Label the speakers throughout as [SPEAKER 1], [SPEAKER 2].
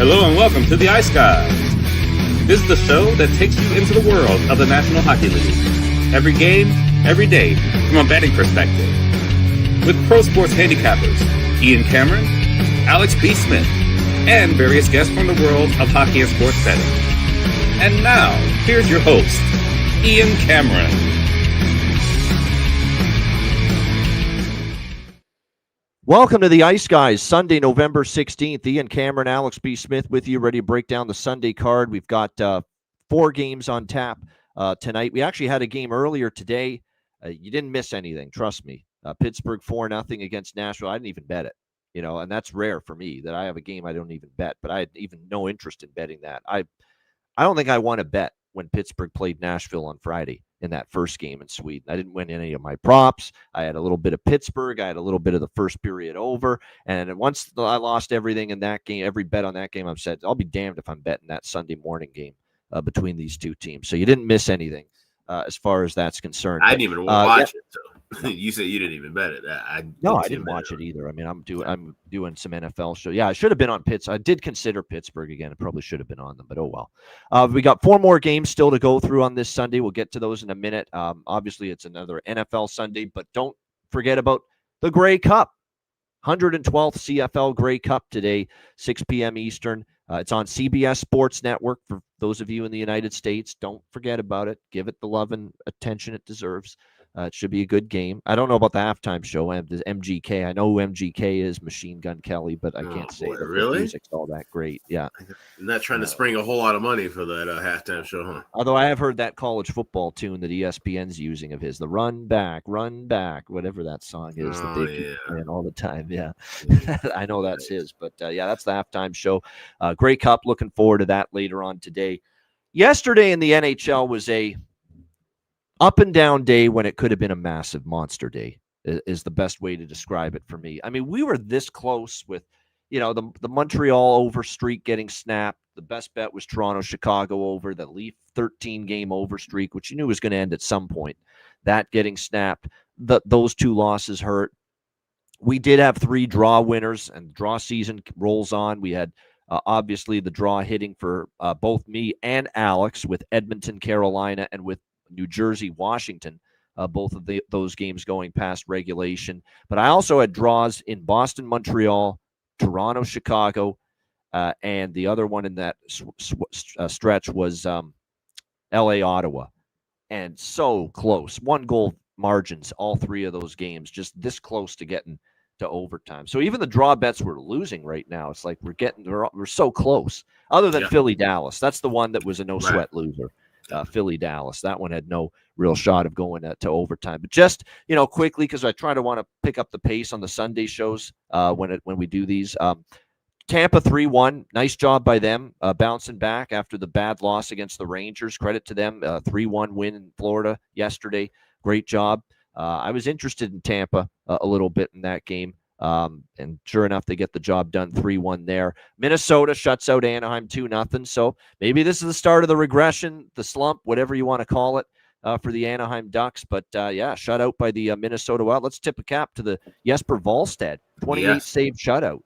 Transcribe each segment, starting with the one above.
[SPEAKER 1] Hello and welcome to the Ice Guys. This is the show that takes you into the world of the National Hockey League. Every game, every day, from a betting perspective. With pro sports handicappers, Ian Cameron, Alex B. Smith, and various guests from the world of hockey and sports betting. And now, here's your host, Ian Cameron.
[SPEAKER 2] Welcome to the Ice Guys, Sunday, November 16th. Ian Cameron, Alex B. Smith with you, ready to break down the Sunday card. We've got 4 games on tap tonight. We actually had a game earlier today. You didn't miss anything, trust me. Pittsburgh 4-0 against Nashville. I didn't even bet it, and that's rare for me that I have a game I don't even bet, but I had even no interest in betting that. I don't think I won a bet when Pittsburgh played Nashville on Friday in that first game in Sweden. I didn't win any of my props. I had a little bit of Pittsburgh. I had a little bit of the first period over. And once I lost everything in that game, every bet on that game, I've said, I'll be damned if I'm betting that Sunday morning game between these two teams. So you didn't miss anything as far as that's concerned.
[SPEAKER 3] I didn't even watch it. So you said you didn't even bet it. I
[SPEAKER 2] didn't watch it either. I mean, I'm doing some NFL show. Yeah, I should have been on Pitts. I did consider Pittsburgh again. I probably should have been on them, but oh well. We got 4 more games still to go through on this Sunday. We'll get to those in a minute. Obviously, it's another NFL Sunday, but don't forget about the Grey Cup. 112th CFL Grey Cup today, 6 p.m. Eastern. It's on CBS Sports Network for those of you in the United States. Don't forget about it. Give it the love and attention it deserves. It should be a good game. I don't know about the halftime show. The MGK. I know who MGK is, Machine Gun Kelly, but I can't say that the music's all that great. Yeah.
[SPEAKER 3] I'm not trying to spring a whole lot of money for that halftime show, huh?
[SPEAKER 2] Although I have heard that college football tune that ESPN's using of his, the run back, whatever that song is that they keep playing all the time. Yeah. I know that's his, but that's the halftime show. Grey Cup, looking forward to that later on today. Yesterday in the NHL was a up and down day when it could have been a massive monster day is the best way to describe it for me. I mean, we were this close with, the Montreal over streak getting snapped. The best bet was Toronto-Chicago over, the Leaf 13-game over streak, which you knew was going to end at some point. That getting snapped. Those 2 losses hurt. We did have 3 draw winners, and draw season rolls on. We had obviously the draw hitting for both me and Alex with Edmonton, Carolina, and with New Jersey, Washington, both of those games going past regulation. But I also had draws in Boston, Montreal, Toronto, Chicago, and the other one in that stretch was LA, Ottawa. And so close. 1-goal margins, all 3 of those games, just this close to getting to overtime. So even the draw bets we're losing right now, it's like we're so close. Other than Philly, Dallas. That's the one that was a no-sweat loser. Philly, Dallas. That one had no real shot of going to overtime. But just, quickly, because I want to pick up the pace on the Sunday shows when we do these. Tampa 3-1. Nice job by them bouncing back after the bad loss against the Rangers. Credit to them. 3-1 win in Florida yesterday. Great job. I was interested in Tampa a little bit in that game. And sure enough, they get the job done 3-1 there. Minnesota shuts out Anaheim 2-0. So maybe this is the start of the regression, the slump, whatever you want to call it, for the Anaheim Ducks. But shut out by the Minnesota Wild. Let's tip a cap to the Jesper Wallstedt, 28 save shutout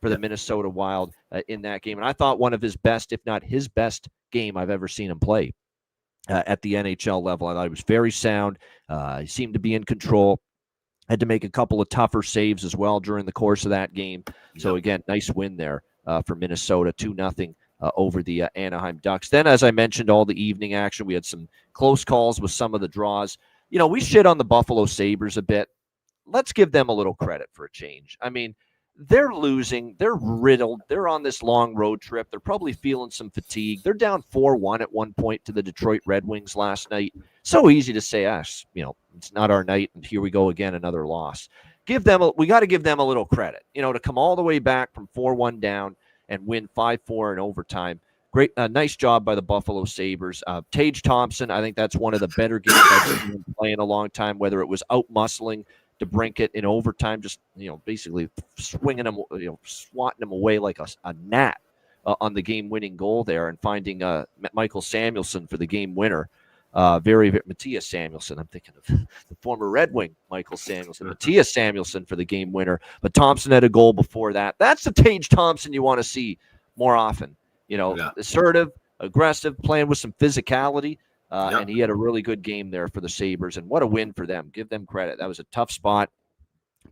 [SPEAKER 2] for the Minnesota Wild in that game. And I thought one of his best, if not his best game I've ever seen him play at the NHL level. I thought he was very sound. He seemed to be in control. Had to make a couple of tougher saves as well during the course of that game. So, again, nice win there for Minnesota, 2-0 over the Anaheim Ducks. Then, as I mentioned, all the evening action, we had some close calls with some of the draws. We shit on the Buffalo Sabres a bit. Let's give them a little credit for a change. I mean, they're losing. They're riddled. They're on this long road trip. They're probably feeling some fatigue. They're down 4-1 at one point to the Detroit Red Wings last night. So easy to say, it's not our night, and here we go again, another loss. We got to give them a little credit, to come all the way back from 4-1 down and win 5-4 in overtime. Great, nice job by the Buffalo Sabres. Tage Thompson, I think that's one of the better games I've seen him play in a long time, whether it was out-muscling DeBrincat in overtime, just, basically swinging him, swatting him away like a gnat on the game-winning goal there, and finding Michael Samuelsson for the game winner. Matthias Samuelsson. I'm thinking of the former Red Wing, Michael Samuelsson. Matthias Samuelsson for the game winner. But Thompson had a goal before that. That's the Tage Thompson you want to see more often. Assertive, aggressive, playing with some physicality. And he had a really good game there for the Sabres. And what a win for them. Give them credit. That was a tough spot.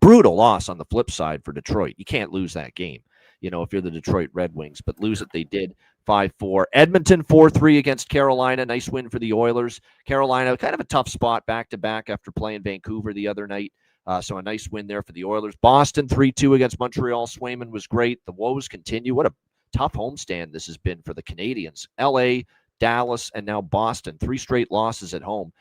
[SPEAKER 2] Brutal loss on the flip side for Detroit. You can't lose that game, if you're the Detroit Red Wings. But lose it they did, 5-4. Edmonton 4-3 against Carolina. Nice win for the Oilers. Carolina, kind of a tough spot back-to-back after playing Vancouver the other night. So a nice win there for the Oilers. Boston 3-2 against Montreal. Swayman was great. The woes continue. What a tough homestand this has been for the Canadians. LA, Dallas, and now Boston. 3 straight losses at home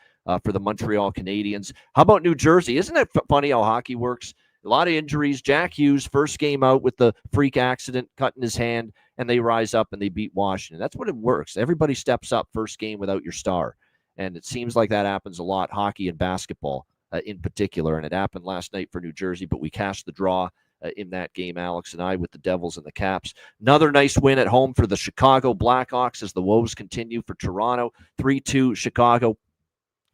[SPEAKER 2] for the Montreal Canadiens. How about New Jersey? Isn't it funny how hockey works? A lot of injuries. Jack Hughes, first game out with the freak accident, cutting his hand, and they rise up and they beat Washington. That's what it works. Everybody steps up first game without your star. And it seems like that happens a lot, hockey and basketball in particular. And it happened last night for New Jersey, but we cashed the draw in that game, Alex and I, with the Devils and the Caps. Another nice win at home for the Chicago Blackhawks as the woes continue for Toronto. 3-2 Chicago.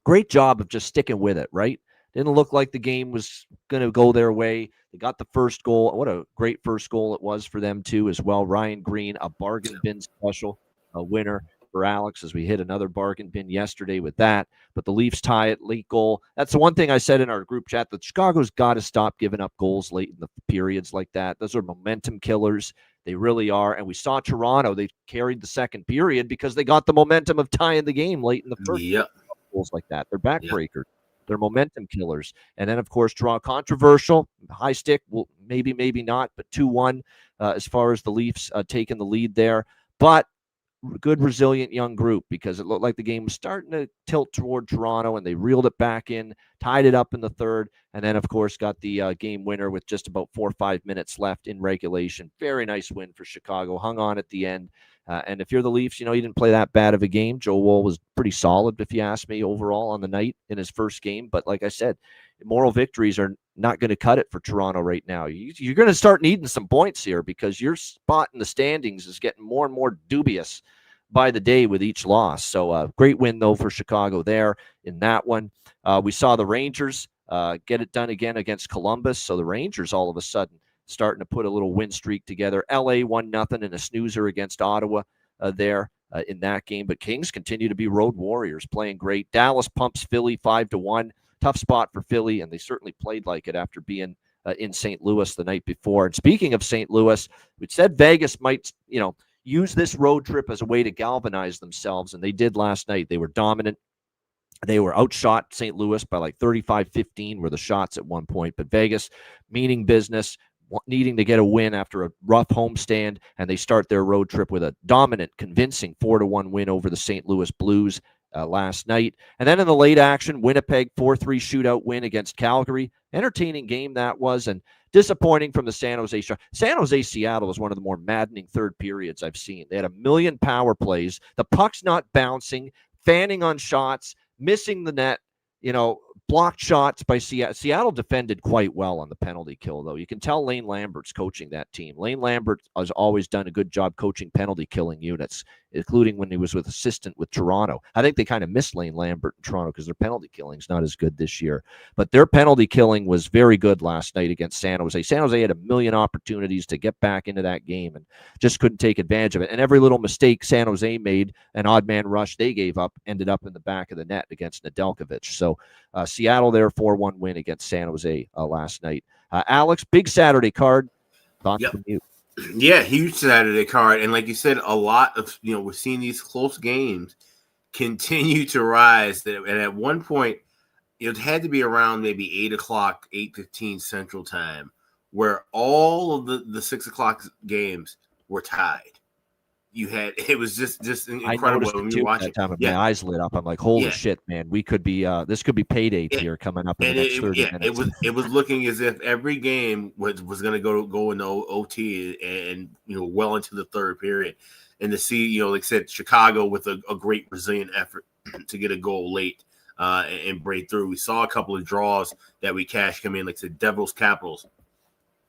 [SPEAKER 2] Great job of just sticking with it, right? Didn't look like the game was going to go their way. They got the first goal. What a great first goal it was for them, too, as well. Ryan Green, a bargain bin special, a winner for Alex as we hit another bargain bin yesterday with that. But the Leafs tie it, late goal. That's the one thing I said in our group chat, that Chicago's got to stop giving up goals late in the periods like that. Those are momentum killers. They really are. And we saw Toronto. They carried the second period because they got the momentum of tying the game late in the first.
[SPEAKER 3] Yep.
[SPEAKER 2] Goals like that. They're backbreakers. Yep. They're momentum killers. And then, of course, Toronto, controversial, high stick, well, maybe not, but 2-1 as far as the Leafs taking the lead there. But good, resilient young group, because it looked like the game was starting to tilt toward Toronto, and they reeled it back in, tied it up in the third, and then, of course, got the game winner with just about 4 or 5 minutes left in regulation. Very nice win for Chicago. Hung on at the end. And if you're the Leafs, you didn't play that bad of a game. Joe Woll was pretty solid, if you ask me, overall on the night in his first game. But like I said, moral victories are not going to cut it for Toronto right now. You're going to start needing some points here, because your spot in the standings is getting more and more dubious by the day with each loss. So great win, though, for Chicago there in that one. We saw the Rangers get it done again against Columbus. So the Rangers all of a sudden starting to put a little win streak together. LA 1-0 and a snoozer against Ottawa there in that game. But Kings continue to be road warriors, playing great. Dallas pumps Philly 5-1. Tough spot for Philly, and they certainly played like it after being in St. Louis the night before. And speaking of St. Louis, we said Vegas might, use this road trip as a way to galvanize themselves, and they did last night. They were dominant. They were outshot St. Louis by like 35-15 were the shots at one point. But Vegas, meaning business, needing to get a win after a rough homestand, and they start their road trip with a dominant, convincing 4-1 win over the St. Louis Blues last night. And then in the late action, Winnipeg 4-3 shootout win against Calgary. Entertaining game that was, and disappointing from the San Jose shot. San Jose Seattle was one of the more maddening third periods I've seen. They had 1 million power plays. The puck's not bouncing, fanning on shots, missing the net, blocked shots by Seattle. Seattle defended quite well on the penalty kill, though. You can tell Lane Lambert's coaching that team. Lane Lambert has always done a good job coaching penalty killing units, including when he was with assistant with Toronto. I think they kind of missed Lane Lambert in Toronto because their penalty killing's not as good this year. But their penalty killing was very good last night against San Jose. San Jose had 1 million opportunities to get back into that game and just couldn't take advantage of it. And every little mistake San Jose made, an odd man rush they gave up, ended up in the back of the net against Nedeljkovic. So Seattle there, 4-1 win against San Jose last night. Alex, big Saturday card. Thoughts from you?
[SPEAKER 3] Yeah, huge Saturday card. And like you said, a lot of, we're seeing these close games continue to rise. And at one point, it had to be around maybe 8 o'clock, 8:15 Central Time, where all of the 6 o'clock games were tied. It was just incredible when you watch it.
[SPEAKER 2] My eyes lit up. I'm like, holy shit, man, we could be this could be payday here coming up in the next 30 minutes.
[SPEAKER 3] It was looking as if every game was going to go into OT and well into the third period. And to see, like I said, Chicago with a great resilient effort to get a goal late and break through. We saw a couple of draws that we cashed come in, like I said, Devils Capitals.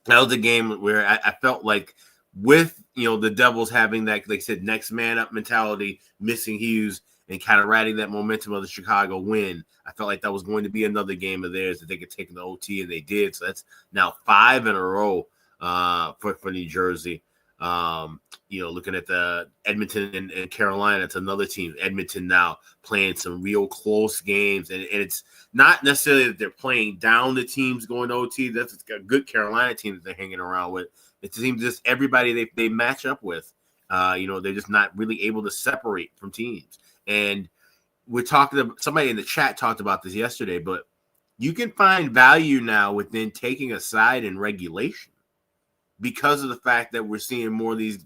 [SPEAKER 3] That was a game where I felt like, with the Devils having that, like I said, next man up mentality, missing Hughes and kind of riding that momentum of the Chicago win, I felt like that was going to be another game of theirs that they could take in the OT, and they did. So that's now 5 in a row for New Jersey. Looking at the Edmonton and Carolina, it's another team. Edmonton now playing some real close games, and it's not necessarily that they're playing down the teams going to OT. That's a good Carolina team that they're hanging around with. It seems just everybody they match up with. They're just not really able to separate from teams. And we're talking about, somebody in the chat talked about this yesterday, but you can find value now within taking a side in regulation because of the fact that we're seeing more of these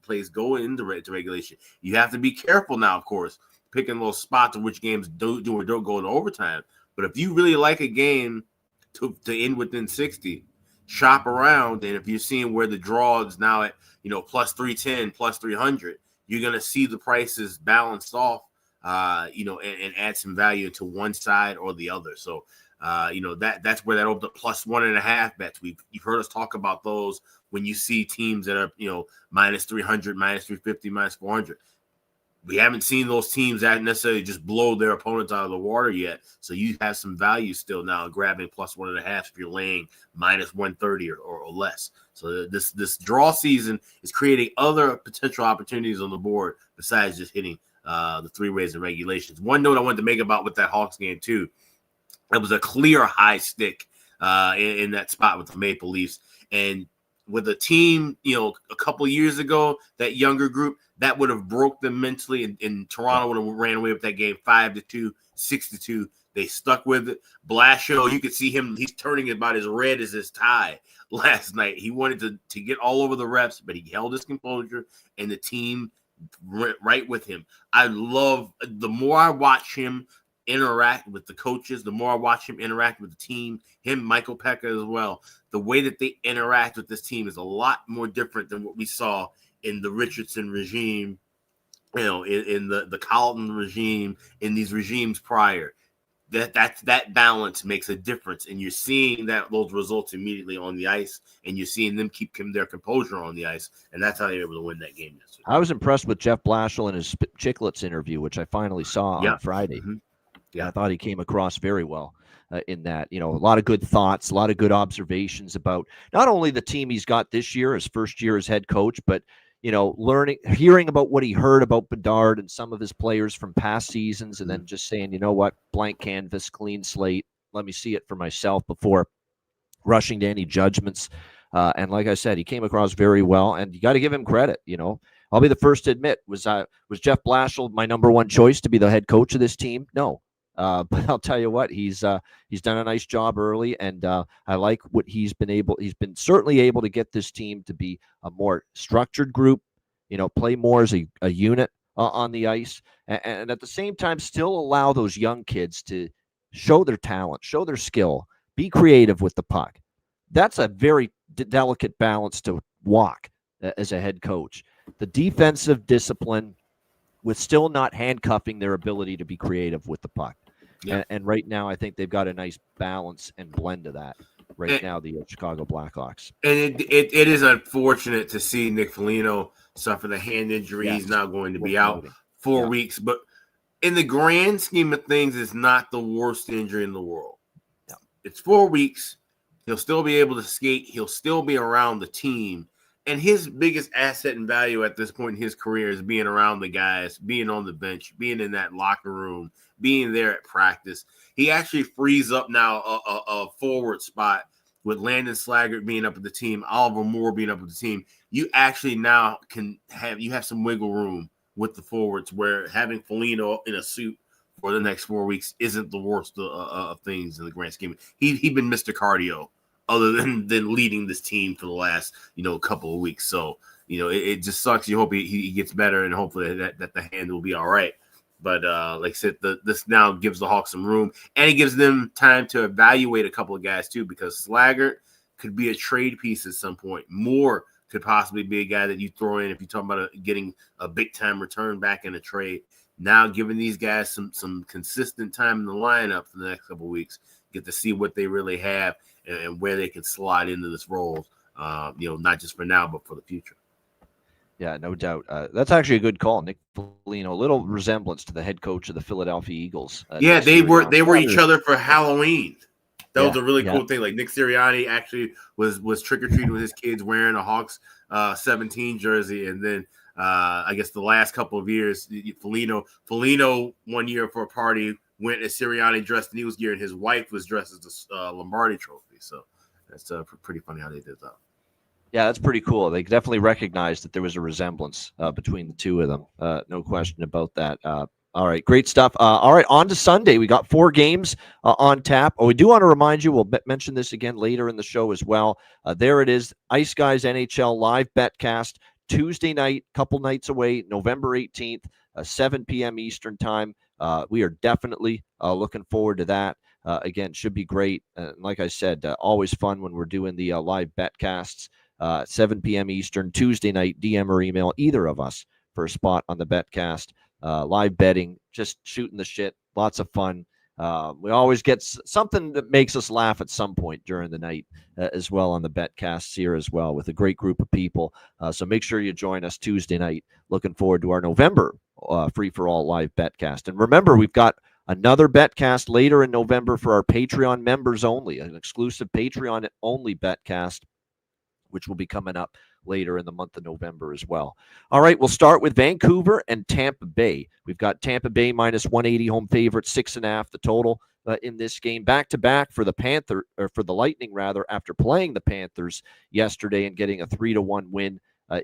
[SPEAKER 3] plays go into regulation. You have to be careful now, of course, picking little spots of which games do or don't go into overtime. But if you really like a game to end within 60, shop around, and if you're seeing where the draw is now at, plus 310, plus 300, you're going to see the prices balanced off, and add some value to one side or the other. So, that's where that opens up plus 1.5 bets. You've heard us talk about those when you see teams that are, minus 300, minus 350, minus 400. We haven't seen those teams that necessarily just blow their opponents out of the water yet. So you have some value still now grabbing plus 1.5 if you're laying minus 130 or less. So this draw season is creating other potential opportunities on the board besides just hitting the three ways and regulations. One note I wanted to make about with that Hawks game too, it was a clear high stick in that spot with the Maple Leafs. And with a team, a couple of years ago, that younger group, that would have broke them mentally, and Toronto would have ran away with that game 5-2, 6-2. They stuck with it. Blashill, you could see him, he's turning about as red as his tie last night. He wanted to get all over the refs, but he held his composure, and the team went right with him. The more I watch him interact with the coaches, the more I watch him interact with the team, Michael Pekka as well, the way that they interact with this team is a lot more different than what we saw in the Richardson regime, in the Colton regime, in these regimes prior. That balance makes a difference, and you're seeing those results immediately on the ice, and you're seeing them keep their composure on the ice, and that's how they were able to win that game yesterday.
[SPEAKER 2] I was impressed with Jeff Blashill in his Chicklets interview, which I finally saw on Friday.
[SPEAKER 3] Mm-hmm.
[SPEAKER 2] Yeah, I thought he came across very well in that. A lot of good thoughts, a lot of good observations about not only the team he's got this year, his first year as head coach, but hearing about what he heard about Bedard and some of his players from past seasons, and then just saying, you know what, blank canvas, clean slate, let me see it for myself before rushing to any judgments. And like I said, he came across very well, and you got to give him credit. I'll be the first to admit, was Jeff Blashill my number one choice to be the head coach of this team? No. But I'll tell you what, he's done a nice job early, and I like what he's been certainly able to get this team to be a more structured group, play more as a unit on the ice, and at the same time still allow those young kids to show their talent, show their skill, be creative with the puck. That's a very delicate balance to walk as a head coach. The defensive discipline with still not handcuffing their ability to be creative with the puck. Yeah. And right now, I think they've got a nice balance and blend of that now, the Chicago Blackhawks.
[SPEAKER 3] And it is unfortunate to see Nick Foligno suffer the hand injury. Yes. He's now going to be out 4 weeks. But in the grand scheme of things, it's not the worst injury in the world. Yeah. It's 4 weeks. He'll still be able to skate. He'll still be around the team. And his biggest asset and value at this point in his career is being around the guys, being on the bench, being in that locker room, being there at practice. He actually frees up now a forward spot with Landon Slaggert being up with the team, Oliver Moore being up with the team. You actually now have some wiggle room with the forwards, where having Foligno in a suit for the next 4 weeks isn't the worst of things in the grand scheme. He'd been Mr. Cardio, other than leading this team for the last, couple of weeks. So, it just sucks. You hope he gets better, and hopefully that the hand will be all right. But like I said, this now gives the Hawks some room, and it gives them time to evaluate a couple of guys too, because Slaggert could be a trade piece at some point. Moore could possibly be a guy that you throw in if you're talking about getting a big-time return back in a trade. Now giving these guys some consistent time in the lineup for the next couple of weeks, get to see what they really have and where they can slide into this role, not just for now, but for the future.
[SPEAKER 2] Yeah, no doubt. That's actually a good call, Nick Foligno. A little resemblance to the head coach of the Philadelphia Eagles.
[SPEAKER 3] Yeah, they were each other for Halloween. That was a really cool thing. Like Nick Sirianni actually was trick or treating with his kids wearing a Hawks 17 jersey, and then I guess the last couple of years, Foligno 1 year for a party went as Sirianni dressed in Eagles gear, and his wife was dressed as the Lombardi Trophy. So that's pretty funny how they did that.
[SPEAKER 2] Yeah, that's pretty cool. They definitely recognized that there was a resemblance between the two of them. No question about that. All right, great stuff. All right, on to Sunday. We got 4 games on tap. Oh, we do want to remind you, we'll mention this again later in the show as well. There it is, Ice Guys NHL live betcast, Tuesday night, couple nights away, November 18th, 7 p.m. Eastern time. We are definitely looking forward to that. Again, should be great. Like I said, always fun when we're doing the live betcasts. 7 p.m. Eastern, Tuesday night, DM or email either of us for a spot on the betcast. Live betting, just shooting the shit, lots of fun. We always get something that makes us laugh at some point during the night as well on the betcasts here as well with a great group of people. So make sure you join us Tuesday night. Looking forward to our November free-for-all live betcast. And remember, we've got another betcast later in November for our Patreon members only, an exclusive Patreon-only betcast, which will be coming up later in the month of November as well. All right, we'll start with Vancouver and Tampa Bay. We've got Tampa Bay minus 180 home favorite, 6.5 the total in this game. Back-to-back for the Lightning rather, after playing the Panthers yesterday and getting a 3-1 win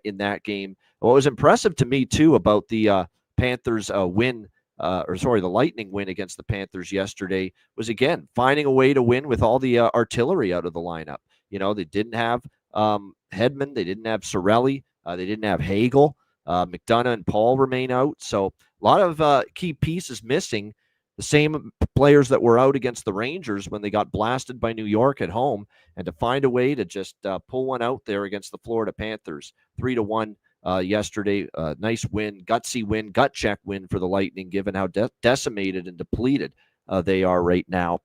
[SPEAKER 2] in that game. What was impressive to me too about the Panthers the Lightning win against the Panthers yesterday was, again, finding a way to win with all the artillery out of the lineup. You know, they didn't have Hedman, they didn't have Cirelli, they didn't have Hagel, McDonough and Paul remain out. So a lot of key pieces missing. The same players that were out against the Rangers when they got blasted by New York at home, and to find a way to just pull one out there against the Florida Panthers, 3-1 yesterday. Nice win, gutsy win, gut check win for the Lightning, given how decimated and depleted they are right now.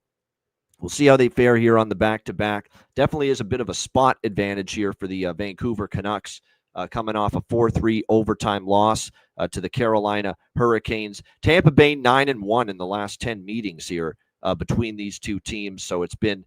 [SPEAKER 2] We'll see how they fare here on the back-to-back. Definitely is a bit of a spot advantage here for the Vancouver Canucks, coming off a 4-3 overtime loss to the Carolina Hurricanes. Tampa Bay 9-1 in the last 10 meetings here between these two teams. So it's been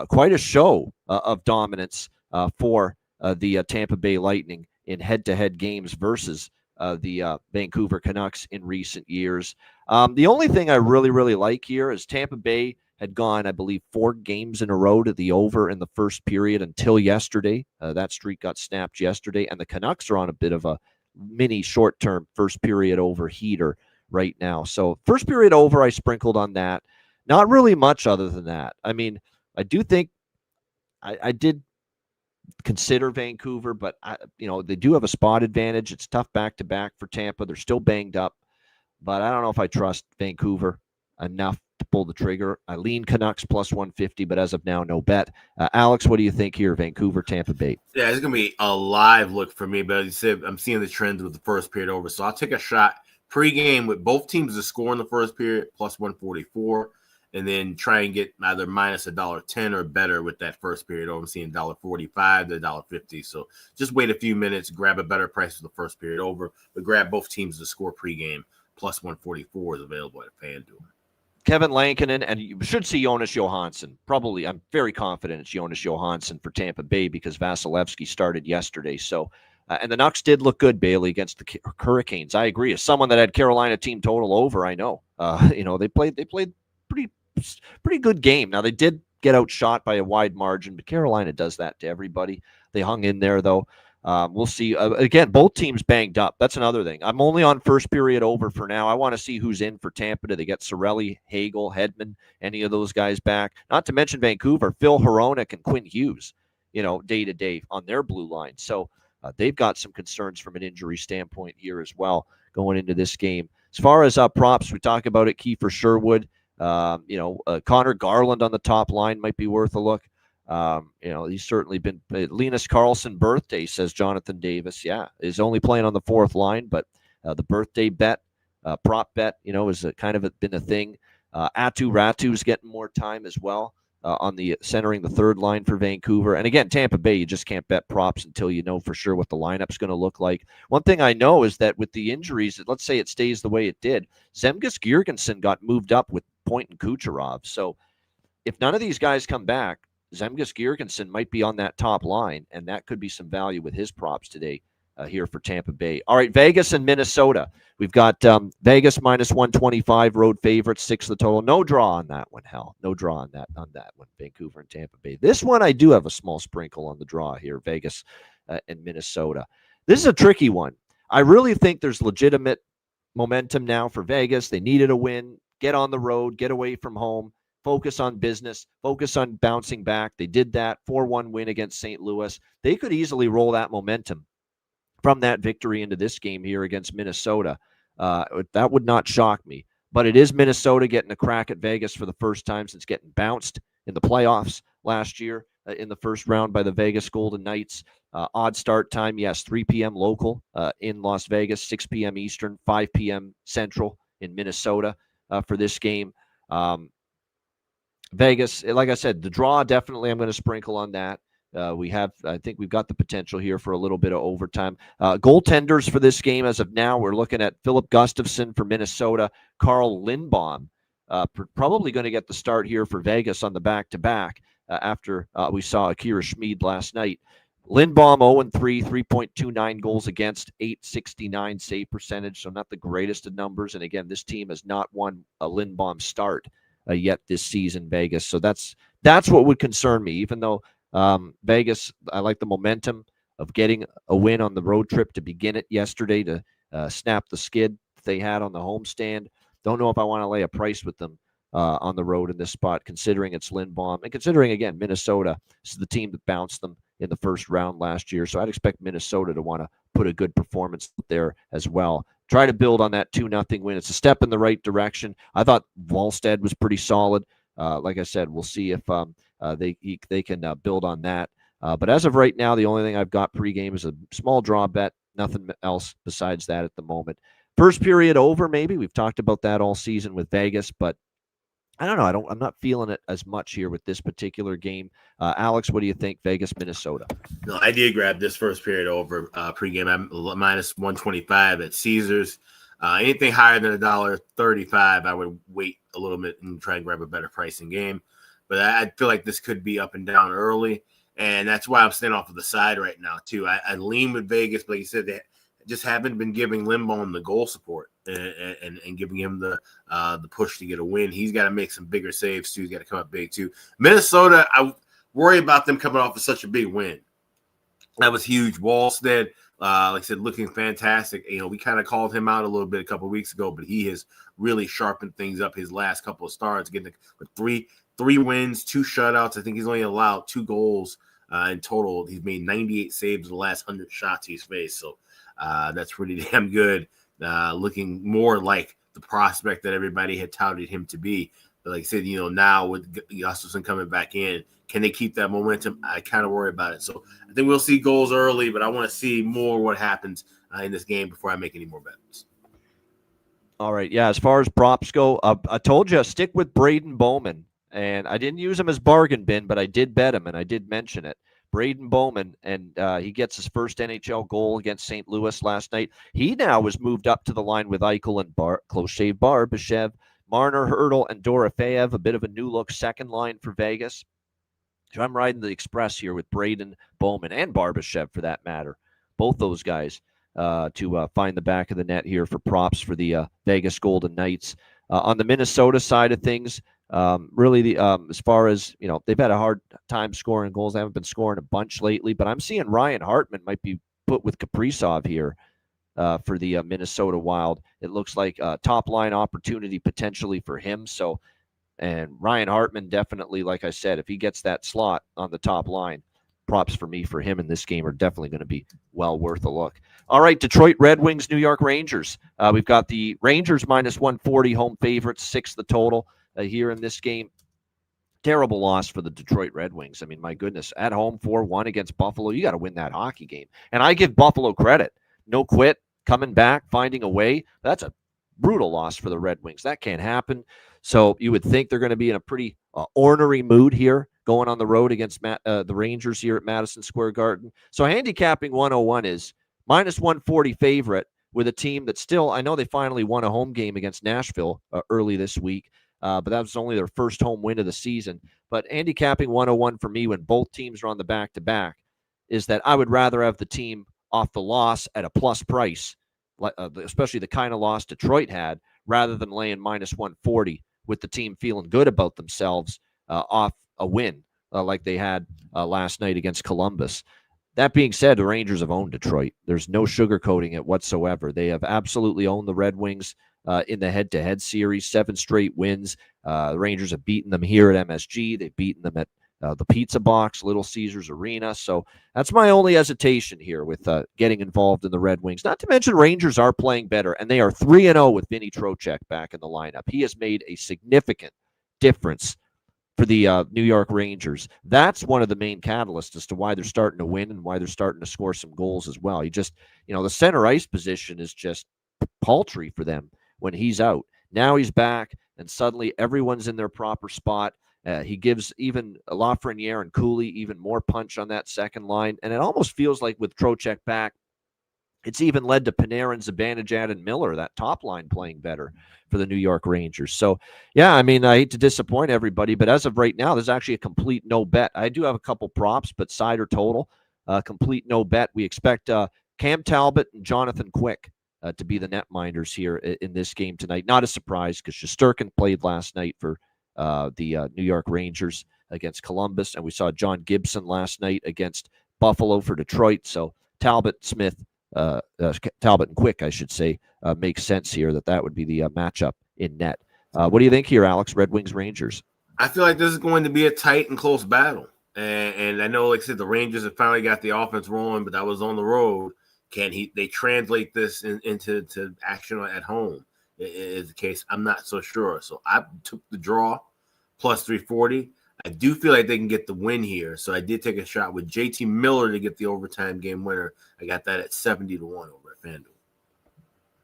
[SPEAKER 2] quite a show of dominance for the Tampa Bay Lightning in head-to-head games versus the Vancouver Canucks in recent years. The only thing I really like here is Tampa Bay had gone, I believe, 4 games in a row to the over in the first period until yesterday. That streak got snapped yesterday, and the Canucks are on a bit of a mini short-term first period over heater right now. So first period over, I sprinkled on that. Not really much other than that. I mean, I do think I did consider Vancouver, but they do have a spot advantage. It's tough back-to-back for Tampa. They're still banged up, but I don't know if I trust Vancouver enough to pull the trigger. I lean Canucks plus 150, but as of now, no bet. Alex, what do you think here, Vancouver, Tampa Bay?
[SPEAKER 3] Yeah, it's going to be a live look for me, but as you said, I'm seeing the trends with the first period over, so I'll take a shot pregame with both teams to score in the first period, plus 144, and then try and get either minus $1.10 or better with that first period over. I'm seeing $1.45 to $1.50, so just wait a few minutes, grab a better price for the first period over, but grab both teams to score pregame, plus 144 is available at FanDuel.
[SPEAKER 2] Kevin Lankinen, and you should see Jonas Johansson. Probably, I'm very confident it's Jonas Johansson for Tampa Bay because Vasilevsky started yesterday. So, and the Nucks did look good, Bailey, against the Hurricanes. I agree. As someone that had Carolina team total over, I know. They played pretty good game. Now they did get outshot by a wide margin, but Carolina does that to everybody. They hung in there though. We'll see. Again, both teams banged up. That's another thing. I'm only on first period over for now. I want to see who's in for Tampa. Do they get Cirelli, Hagel, Hedman, any of those guys back? Not to mention Vancouver, Phil Hronek and Quinn Hughes, day to day on their blue line. So they've got some concerns from an injury standpoint here as well going into this game. As far as props, we talk about it. Kiefer Sherwood, Connor Garland on the top line might be worth a look. He's certainly been Linus Karlsson birthday, says Jonathan Davis. Yeah, he's only playing on the fourth line, but the birthday bet, prop bet, is kind of been a thing. Atu Ratu's getting more time as well on the centering the third line for Vancouver. And again, Tampa Bay, you just can't bet props until you know for sure what the lineup's going to look like. One thing I know is that with the injuries, let's say it stays the way it did, Zemgus Girgensson got moved up with Point and Kucherov. So if none of these guys come back, Zemgus Girgensson might be on that top line, and that could be some value with his props today here for Tampa Bay. All right, Vegas and Minnesota. We've got Vegas minus 125, road favorites, 6 the total. No draw on that one, hell. No draw on that one, Vancouver and Tampa Bay. This one, I do have a small sprinkle on the draw here, Vegas and Minnesota. This is a tricky one. I really think there's legitimate momentum now for Vegas. They needed a win. Get on the road, get away from home, focus on business, focus on bouncing back. They did that 4-1 win against St. Louis. They could easily roll that momentum from that victory into this game here against Minnesota. That would not shock me. But it is Minnesota getting a crack at Vegas for the first time since getting bounced in the playoffs last year in the first round by the Vegas Golden Knights. Odd start time, yes, 3 p.m. local in Las Vegas, 6 p.m. Eastern, 5 p.m. Central in Minnesota for this game. Vegas, like I said, the draw, definitely I'm going to sprinkle on that. I think we've got the potential here for a little bit of overtime. Goaltenders for this game as of now, we're looking at Philip Gustafsson for Minnesota, Carl Lindbaum, probably going to get the start here for Vegas on the back-to-back after we saw Akira Schmid last night. Lindbaum 0-3, 3.29 goals against, .869 save percentage, so not the greatest of numbers. And again, this team has not won a Lindbaum start yet this season, Vegas. So that's what would concern me, even though Vegas, I like the momentum of getting a win on the road trip to begin it yesterday to snap the skid they had on the homestand. Don't know if I want to lay a price with them on the road in this spot, considering it's Lindbaum and considering, again, Minnesota is the team that bounced them in the first round last year. So I'd expect Minnesota to want to put a good performance there as well. Try to build on that 2-0 win. It's a step in the right direction. I thought Wallstead was pretty solid. Like I said, we'll see if they can build on that. But as of right now, the only thing I've got pregame is a small draw bet. Nothing else besides that at the moment. First period over, maybe. We've talked about that all season with Vegas, but I don't know. I'm not feeling it as much here with this particular game. Alex, what do you think? Vegas, Minnesota.
[SPEAKER 3] No, I did grab this first period over pregame. I'm minus 125 at Caesars. Anything higher than $1.35, I would wait a little bit and try and grab a better pricing game. But I feel like this could be up and down early, and that's why I'm staying off of the side right now too. I lean with Vegas, but like you said, they just haven't been giving Lindbaum the goal support and giving him the push to get a win. He's got to make some bigger saves too. He's got to come up big too. Minnesota, I worry about them coming off of such a big win. That was huge. Wallstead, like I said, looking fantastic. You know, we kind of called him out a little bit a couple of weeks ago, but he has really sharpened things up his last couple of starts, getting with three wins, 2 shutouts. I think he's only allowed 2 goals in total. He's made 98 saves in the last 100 shots he's faced. So that's pretty damn good. Looking more like the prospect that everybody had touted him to be. But like I said, you know, now with Gustafsson coming back in, can they keep that momentum? I kind of worry about it. So I think we'll see goals early, but I want to see more what happens in this game before I make any more bets.
[SPEAKER 2] All right. Yeah, as far as props go, I told you, stick with Braden Bowman. And I didn't use him as bargain bin, but I did bet him, and I did mention it. Braden Bowman, and he gets his first NHL goal against St. Louis last night. He now was moved up to the line with Eichel and Cloche, Barbashev, Marner, Hurdle, and Dorofeyev, a bit of a new-look second line for Vegas. So I'm riding the express here with Braden Bowman and Barbashev, for that matter. Both those guys to find the back of the net here for props for the Vegas Golden Knights. On the Minnesota side of things, really, as far as, you know, they've had a hard time scoring goals. They haven't been scoring a bunch lately, but I'm seeing Ryan Hartman might be put with Kaprizov here for the Minnesota Wild. It looks like a top-line opportunity potentially for him. So, and Ryan Hartman definitely, like I said, if he gets that slot on the top line, props for me for him in this game are definitely going to be well worth a look. All right, Detroit Red Wings, New York Rangers. We've got the Rangers minus 140, home favorites, 6 the total here in this game. Terrible loss for the Detroit Red Wings. I mean, my goodness, at home 4-1 against Buffalo. You got to win that hockey game. And I give Buffalo credit. No quit, coming back, finding a way. That's a brutal loss for the Red Wings. That can't happen. So you would think they're going to be in a pretty ornery mood here going on the road against the Rangers here at Madison Square Garden. So handicapping 101 is minus 140 favorite with a team that still, I know they finally won a home game against Nashville early this week. but that was only their first home win of the season. But handicapping 101 for me when both teams are on the back-to-back is that I would rather have the team off the loss at a plus price, especially the kind of loss Detroit had, rather than laying minus 140 with the team feeling good about themselves off a win like they had last night against Columbus. That being said, the Rangers have owned Detroit. There's no sugarcoating it whatsoever. They have absolutely owned the Red Wings in the head-to-head series, 7 straight wins. The Rangers have beaten them here at MSG. They've beaten them at the Pizza Box, Little Caesars Arena. So that's my only hesitation here with getting involved in the Red Wings. Not to mention Rangers are playing better, and they are 3-0 with Vinny Trocheck back in the lineup. He has made a significant difference for the New York Rangers. That's one of the main catalysts as to why they're starting to win and why they're starting to score some goals as well. He just, the center ice position is just paltry for them when he's out. Now he's back, and suddenly everyone's in their proper spot. He gives even Lafreniere and Cooley even more punch on that second line, and it almost feels like with Trocheck back, it's even led to Panarin, Zibanejad, and Miller, that top line, playing better for the New York Rangers. So, yeah, I mean, I hate to disappoint everybody, but as of right now, there's actually a complete no bet. I do have a couple props, but side or total, complete no bet. We expect Cam Talbot and Jonathan Quick to be the netminders here in this game tonight. Not a surprise because Shesterkin played last night for the New York Rangers against Columbus, and we saw John Gibson last night against Buffalo for Detroit. So Talbot, Smith, Talbot and Quick, I should say, makes sense here that would be the matchup in net. What do you think here, Alex? Red Wings, Rangers.
[SPEAKER 3] I feel like this is going to be a tight and close battle. And I know, like I said, the Rangers have finally got the offense rolling, but that was on the road. They translate this into action at home? Is the case? I'm not so sure. So I took the draw plus 340. I do feel like they can get the win here. So I did take a shot with JT Miller to get the overtime game winner. I got that at 70-1 over at FanDuel.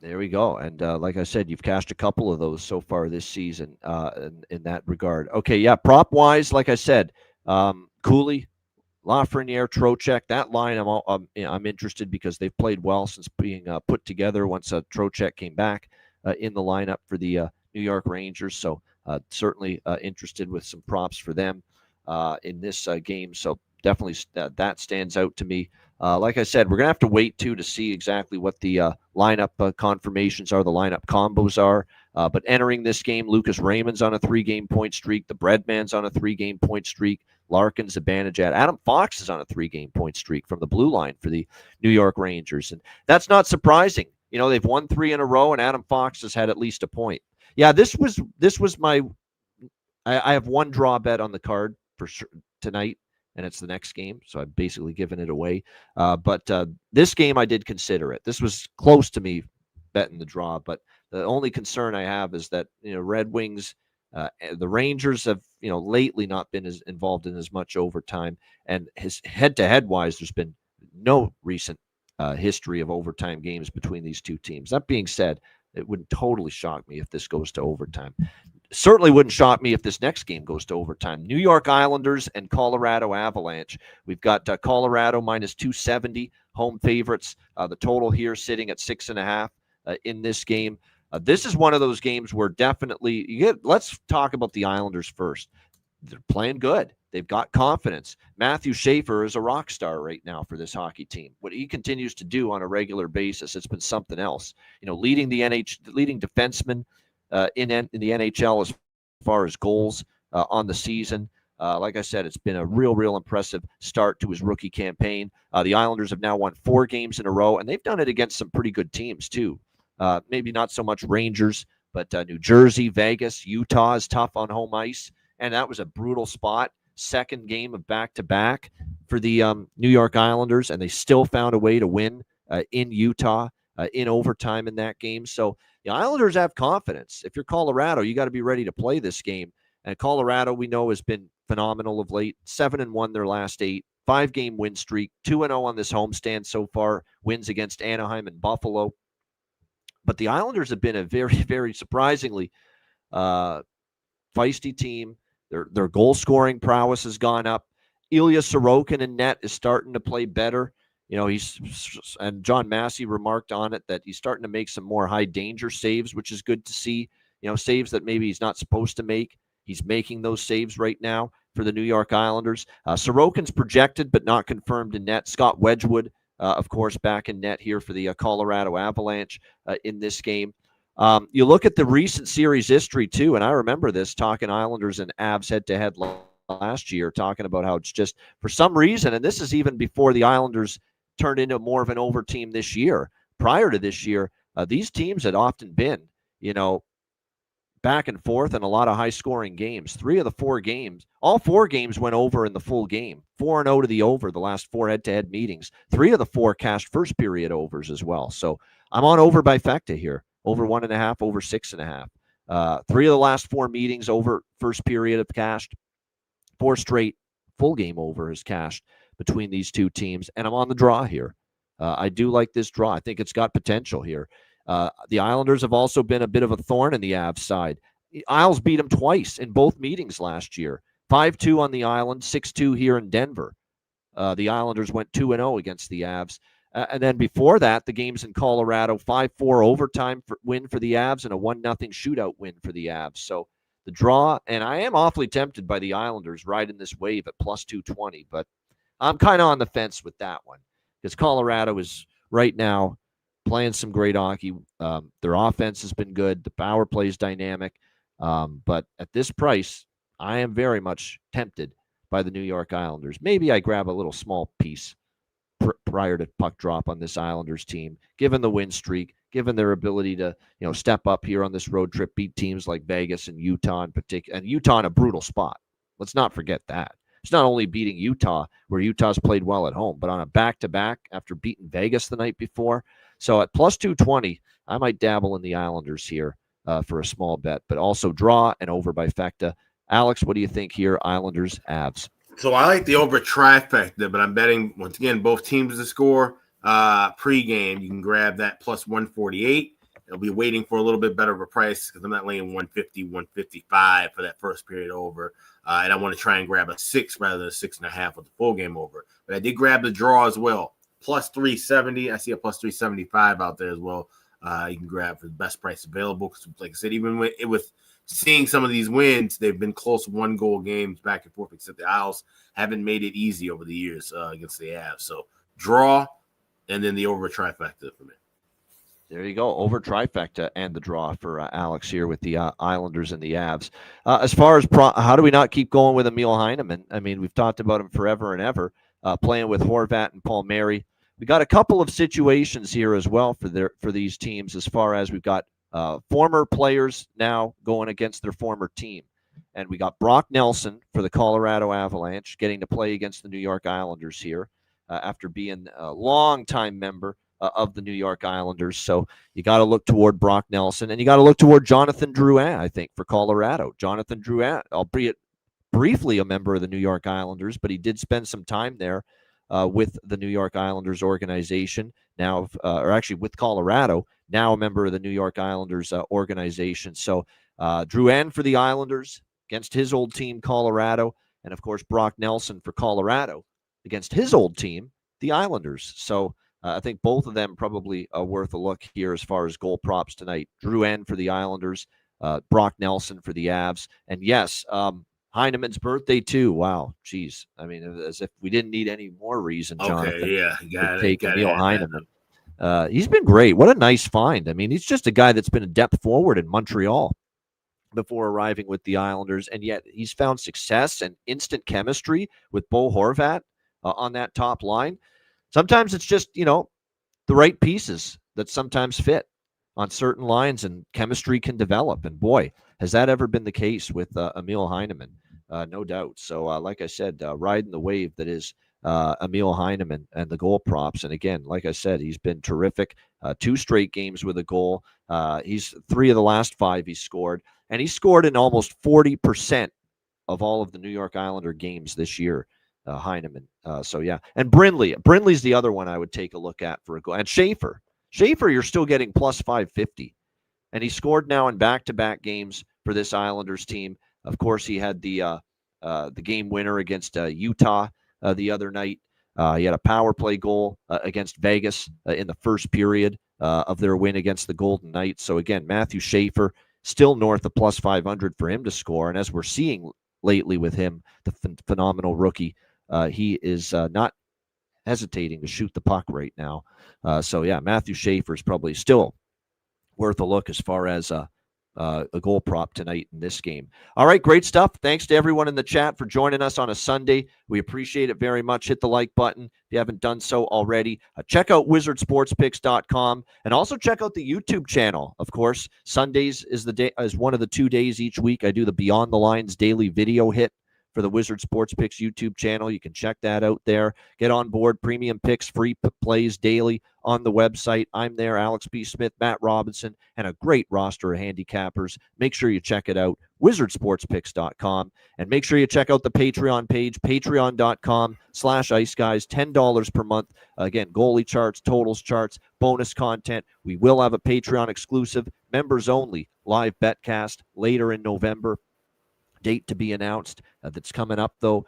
[SPEAKER 2] There we go. And like I said, you've cashed a couple of those so far this season in that regard. Okay, yeah, prop-wise, like I said, Cooley, Lafreniere, Trocheck, that line I'm interested because they've played well since being put together once Trocheck came back in the lineup for the New York Rangers. So certainly interested with some props for them in this game. So definitely that stands out to me. Like I said, we're going to have to wait, to see exactly what the lineup confirmations are, the lineup combos are. But entering this game, Lucas Raymond's on a 3-game point streak. The Breadman's on a 3-game point streak. Larkin, Zibanejad. Adam Fox is on a 3-game point streak from the blue line for the New York Rangers. And that's not surprising. They've won 3 in a row, and Adam Fox has had at least a point. Yeah, this was my I have one draw bet on the card for sure tonight, and it's the next game, so I've basically given it away. But this game, I did consider it. This was close to me betting the draw, but the only concern I have is that Red Wings, the Rangers have lately not been as involved in as much overtime, and his head-to-head wise, there's been no recent history of overtime games between these two teams. That being said, it wouldn't totally shock me if this goes to overtime. Certainly wouldn't shock me if this next game goes to overtime. New York Islanders and Colorado Avalanche. We've got Colorado minus 270, home favorites. The total here sitting at 6.5 in this game. This is one of those games where definitely let's talk about the Islanders first. They're playing good. They've got confidence. Matthew Schaefer is a rock star right now for this hockey team. What he continues to do on a regular basis, it's been something else. Leading defenseman in the NHL as far as goals on the season. Like I said, it's been a real impressive start to his rookie campaign. The Islanders have now won 4 games in a row, and they've done it against some pretty good teams too. Maybe not so much Rangers, but New Jersey, Vegas, Utah is tough on home ice. And that was a brutal spot. Second game of back-to-back for the New York Islanders, and they still found a way to win in Utah in overtime in that game. So the Islanders have confidence. If you're Colorado, you got to be ready to play this game. And Colorado, we know, has been phenomenal of late. 7-1 their last 8. 5-game win streak. 2-0 on this homestand so far. Wins against Anaheim and Buffalo. But the Islanders have been a very, very surprisingly feisty team. Their goal-scoring prowess has gone up. Ilya Sorokin in net is starting to play better. And John Massey remarked on it that he's starting to make some more high-danger saves, which is good to see. saves that maybe he's not supposed to make. He's making those saves right now for the New York Islanders. Sorokin's projected but not confirmed in net. Scott Wedgwood, of course, back in net here for the Colorado Avalanche in this game. You look at the recent series history, too, and I remember this, talking Islanders and Avs head-to-head last year, talking about how it's just, for some reason, and this is even before the Islanders turned into more of an over team this year. Prior to this year, these teams had often been, back and forth in a lot of high-scoring games. 3 of the 4 games, all 4 games went over in the full game. 4-0 to the over the last 4 head-to-head meetings. 3 of the 4 cashed first-period overs as well. So I'm on over by Fecta here. Over 1.5, over 6.5. 3 of the last 4 meetings over first period have cashed. 4 straight full game over has cashed between these two teams. And I'm on the draw here. I do like this draw. I think it's got potential here. The Islanders have also been a bit of a thorn in the Avs side. The Isles beat them twice in both meetings last year. 5-2 on the Island, 6-2 here in Denver. The Islanders went 2-0 against the Avs. And then before that, the games in Colorado, 5-4 overtime win for the Avs and a 1-0 shootout win for the Avs. So the draw, and I am awfully tempted by the Islanders riding this wave at plus 220, but I'm kind of on the fence with that one because Colorado is right now playing some great hockey. Their offense has been good. The power play is dynamic. But at this price, I am very much tempted by the New York Islanders. Maybe I grab a little small piece prior to puck drop on this Islanders team, given the win streak, given their ability to, step up here on this road trip, beat teams like Vegas and Utah in particular, and Utah in a brutal spot. Let's not forget that. It's not only beating Utah, where Utah's played well at home, but on a back-to-back after beating Vegas the night before. So at plus 220, I might dabble in the Islanders here for a small bet, but also draw and over by Fecta. Alex, what do you think here? Islanders, Avs.
[SPEAKER 3] So I like the over trifecta, but I'm betting, once again, both teams to score. Pre-game, you can grab that plus 148. I'll be waiting for a little bit better of a price because I'm not laying 150, 155 for that first period over. And I want to try and grab a 6 rather than a 6.5 with the full game over. But I did grab the draw as well. Plus 370. I see a plus 375 out there as well. You can grab for the best price available. Because, like I said, even with seeing some of these wins, they've been close 1-goal games back and forth, except the Isles haven't made it easy over the years against the Avs. So draw and then the over trifecta for me.
[SPEAKER 2] There you go. Over trifecta and the draw for Alex here with the Islanders and the Avs. As far as how do we not keep going with Emil Heineman? I mean, we've talked about him forever and ever, playing with Horvat and Palmieri. We got a couple of situations here as well for these teams, as far as we've got former players now going against their former team. And we got Brock Nelson for the Colorado Avalanche getting to play against the New York Islanders here after being a longtime member of the New York Islanders. So you got to look toward Brock Nelson, and you got to look toward Jonathan Drouin, I think, for Colorado. Jonathan Drouin, albeit briefly a member of the New York Islanders, but he did spend some time there with the New York Islanders organization now, or actually with Colorado, now a member of the New York Islanders organization. So Drouin for the Islanders against his old team, Colorado, and of course Brock Nelson for Colorado against his old team, the Islanders. So I think both of them probably worth a look here as far as goal props tonight. Drouin for the Islanders, Brock Nelson for the Avs. And yes, Heineman's birthday too. Wow. Geez. I mean, as if we didn't need any more reason, Jonathan, to take Emil Heineman. He's been great. What a nice find. I mean, he's just a guy that's been a depth forward in Montreal before arriving with the Islanders, and yet he's found success and instant chemistry with Bo Horvat on that top line. Sometimes it's just, the right pieces that sometimes fit on certain lines, and chemistry can develop. And boy, has that ever been the case with Emil Heineman, no doubt. So like I said, riding the wave that is Emil Heineman and the goal props. And again, like I said, he's been terrific. 2 straight games with a goal. He's 3 of the last 5 he's scored. And he scored in almost 40% of all of the New York Islander games this year. Heineman. So yeah. And Brindley's the other one I would take a look at for a goal. And Schaefer, you're still getting plus 550. And he scored now in back-to-back games for this Islanders team. Of course, he had the game winner against Utah the other night. He had a power play goal against Vegas in the first period of their win against the Golden Knights. So again, Matthew Schaefer still north of plus 500 for him to score. And as we're seeing lately with him, the phenomenal rookie, he is not hesitating to shoot the puck right now. So yeah, Matthew Schaefer is probably still worth a look as far as a goal prop tonight in this game. All right, great stuff. Thanks to everyone in the chat for joining us on a Sunday. We appreciate it very much. Hit the like button if you haven't done so already. Check out wizardsportspicks.com and also check out the YouTube channel. Of course, Sundays is one of the 2 days each week I do the Beyond the Lines daily video hit for the Wizard Sports Picks YouTube channel. You can check that out there. Get on board. Premium picks, free plays daily on the website. I'm there, Alex B. Smith, Matt Robinson, and a great roster of handicappers. Make sure you check it out, wizardsportspicks.com. And make sure you check out the Patreon page, patreon.com/Ice Guys, $10 per month. Again, goalie charts, totals charts, bonus content. We will have a Patreon exclusive, members only, live betcast later in November. Date to be announced. That's coming up, though.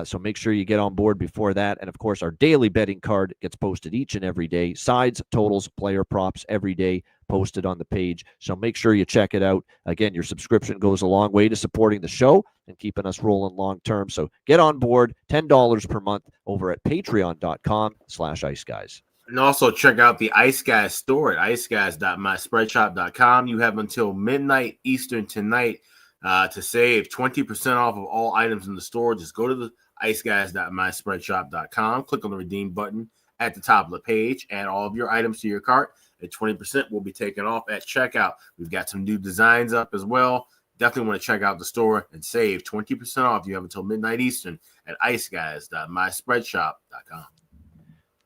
[SPEAKER 2] So make sure you get on board before that. And, of course, our daily betting card gets posted each and every day. Sides, totals, player props every day posted on the page. So make sure you check it out. Again, your subscription goes a long way to supporting the show and keeping us rolling long term. So get on board, $10 per month over at patreon.com/Ice Guys.
[SPEAKER 3] And also check out the Ice Guys store at iceguys.myspreadshop.com. You have until midnight Eastern tonight to save 20% off of all items in the store. Just go to the iceguys.myspreadshop.com, click on the redeem button at the top of the page, add all of your items to your cart, and 20% will be taken off at checkout. We've got some new designs up as well. Definitely want to check out the store and save 20% off. You have until midnight Eastern at iceguys.myspreadshop.com.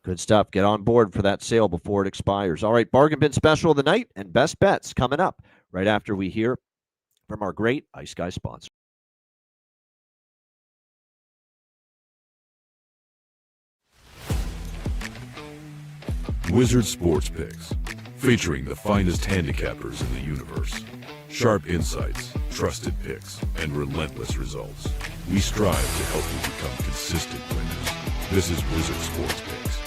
[SPEAKER 2] Good stuff. Get on board for that sale before it expires. All right, bargain bin special of the night and best bets coming up right after we hear from our great Ice Guys sponsor.
[SPEAKER 4] Wizard Sports Picks, featuring the finest handicappers in the universe. Sharp insights, trusted picks, and relentless results. We strive to help you become consistent winners. This is Wizard Sports Picks.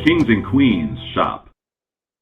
[SPEAKER 5] Kings and Queens shop.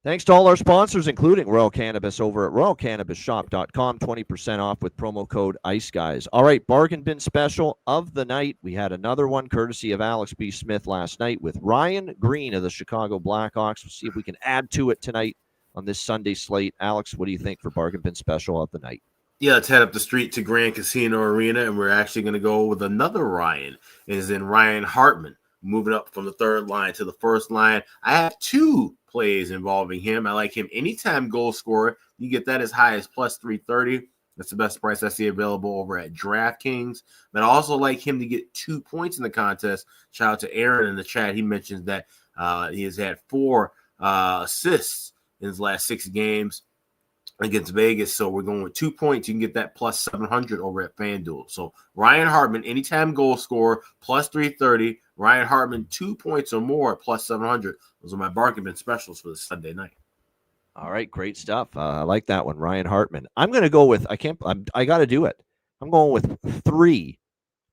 [SPEAKER 2] Thanks to all our sponsors, including Royal Cannabis over at royalcannabisshop.com. 20% off with promo code ICEGUYS. All right, bargain bin special of the night. We had another one courtesy of Alex B. Smith last night with Ryan Green of the Chicago Blackhawks. We'll see if we can add to it tonight on this Sunday slate. Alex, what do you think for bargain bin special of the night?
[SPEAKER 3] Yeah, let's head up the street to Grand Casino Arena, and we're actually going to go with another Ryan. It is in Ryan Hartman, moving up from the third line to the first line. I have two plays involving him. I like him anytime goal scorer. You get that as high as plus 330. That's the best price I see available over at DraftKings. But I also like him to get 2 points in the contest. Shout out to Aaron in the chat. He mentions that he has had 4 assists in his last 6 games against Vegas. So we're going with 2 points. You can get that plus 700 over at FanDuel. So Ryan Hartman, anytime goal scorer, plus 330. Ryan Hartman, 2 points or more, plus 700. Those are my bargain bin specials for this Sunday night.
[SPEAKER 2] All right, great stuff. I like that one, Ryan Hartman. I'm going to go with, I got to do it. I'm going with 3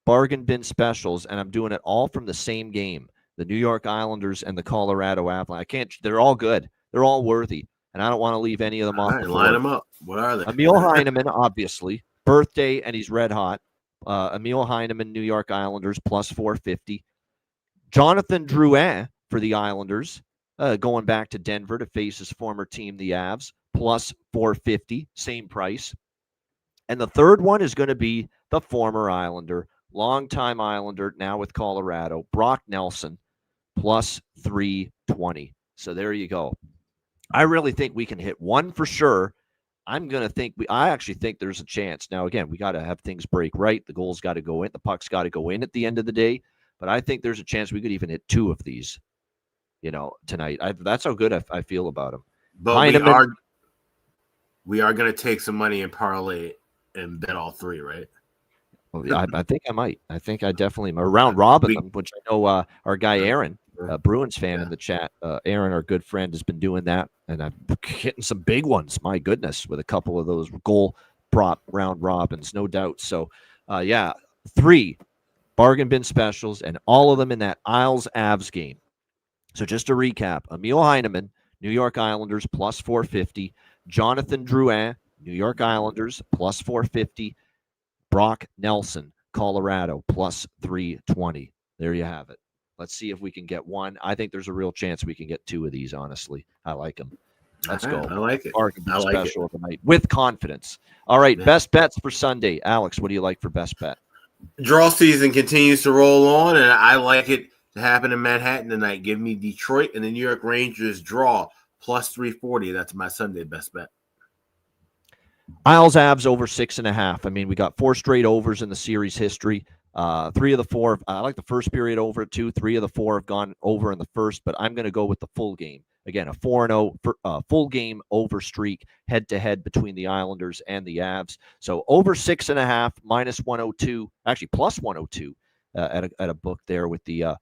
[SPEAKER 2] bargain bin specials, and I'm doing it all from the same game, the New York Islanders and the Colorado Avalanche. They're all good. They're all worthy, and I don't want to leave any of them off.
[SPEAKER 3] Right, line them up. What are they?
[SPEAKER 2] Emil Heineman, obviously. Birthday, and he's red hot. Emil Heineman, New York Islanders, plus 450. Jonathan Drouin for the Islanders, going back to Denver to face his former team, the Avs, plus 450, same price. And the third one is going to be the former Islander, longtime Islander, now with Colorado, Brock Nelson, plus 320. So there you go. I really think we can hit one for sure. I actually think there's a chance. Now, again, we got to have things break right. The goal's got to go in. The puck's got to go in at the end of the day. But I think there's a chance we could even hit two of these, tonight. That's how good I feel about them.
[SPEAKER 3] But we are going to take some money and parlay it and bet all three, right?
[SPEAKER 2] Well, I think I might. I think I definitely am. Round robin them, which I know our guy Aaron, Bruins fan in the chat, Aaron, our good friend, has been doing that. And I'm hitting some big ones, my goodness, with a couple of those goal prop round robins, no doubt. So, 3 bargain bin specials, and all of them in that Isles-Avs game. So just to recap, Emil Heineman, New York Islanders, plus 450. Jonathan Drouin, New York Islanders, plus 450. Brock Nelson, Colorado, plus 320. There you have it. Let's see if we can get one. I think there's a real chance we can get two of these, honestly. I like them. Let's go.
[SPEAKER 3] I like it.
[SPEAKER 2] Bargain bin special of the night with confidence. All right, best bets for Sunday. Alex, what do you like for best bet?
[SPEAKER 3] Draw season continues to roll on, and I like it to happen in Manhattan tonight. Give me Detroit and the New York Rangers draw plus 340. That's my Sunday best bet.
[SPEAKER 2] Isles Avs over 6.5. I mean, we got 4 straight overs in the series history. 3 of the 4. I like the first period over at 2. 3 of the 4 have gone over in the first, but I'm going to go with the full game. Again, a 4-0 full game over streak head-to-head between the Islanders and the Avs. So over 6.5, minus 102, actually plus 102 at a book there with the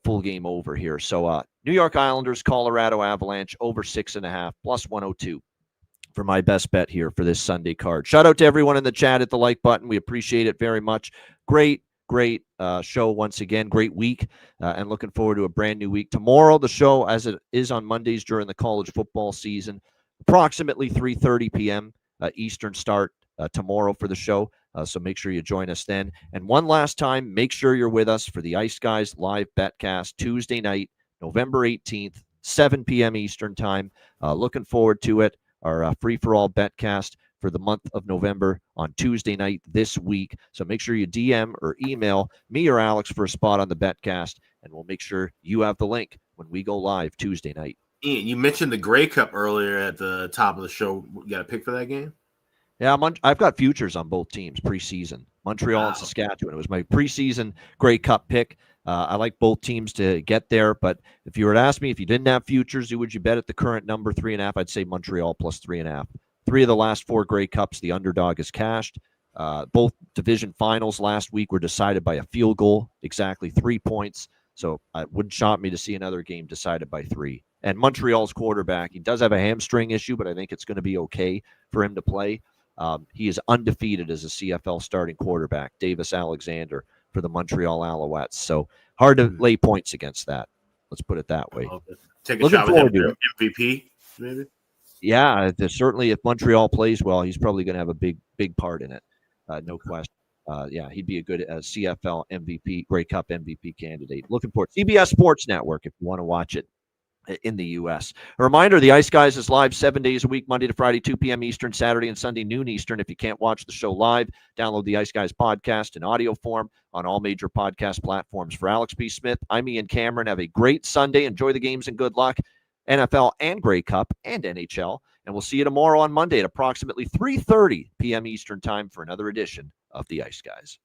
[SPEAKER 2] full game over here. So New York Islanders, Colorado Avalanche, over 6.5, plus 102 for my best bet here for this Sunday card. Shout out to everyone in the chat at the like button. We appreciate it very much. Great show once again. Great week, and looking forward to a brand new week. Tomorrow, the show, as it is on Mondays during the college football season, approximately 3:30 p.m. Eastern start tomorrow for the show. So make sure you join us then. And one last time, make sure you're with us for the Ice Guys live betcast Tuesday night, November 18th, 7 p.m. Eastern time. Looking forward to it. Our free-for-all betcast for the month of November on Tuesday night this week. So make sure you DM or email me or Alex for a spot on the betcast, and we'll make sure you have the link when we go live Tuesday night.
[SPEAKER 3] Ian, you mentioned the Grey Cup earlier at the top of the show. You got a pick for that game?
[SPEAKER 2] Yeah, I've got futures on both teams preseason. Montreal and Saskatchewan. It was my preseason Grey Cup pick. I like both teams to get there, but if you were to ask me if you didn't have futures, who would you bet at the current number 3.5? I'd say Montreal plus 3.5. 3 of the last 4 Grey Cups, the underdog is cashed. Both division finals last week were decided by a field goal, exactly 3 points. So it wouldn't shock me to see another game decided by 3. And Montreal's quarterback, he does have a hamstring issue, but I think it's going to be okay for him to play. He is undefeated as a CFL starting quarterback, Davis Alexander, for the Montreal Alouettes. So hard to lay points against that. Let's put it that way.
[SPEAKER 3] Take a shot with him, MVP, maybe?
[SPEAKER 2] Yeah, certainly if Montreal plays well, he's probably going to have a big part in it. No question. He'd be a good CFL MVP, Grey Cup MVP candidate. Looking forward. CBS Sports Network if you want to watch it in the U.S. A reminder, the Ice Guys is live 7 days a week, Monday to Friday, 2 p.m. Eastern, Saturday and Sunday, noon Eastern. If you can't watch the show live, download the Ice Guys podcast in audio form on all major podcast platforms. For Alex B. Smith, I'm Ian Cameron. Have a great Sunday. Enjoy the games and good luck. NFL and Grey Cup and NHL. And we'll see you tomorrow on Monday at approximately 3:30 p.m. Eastern time for another edition of the Ice Guys.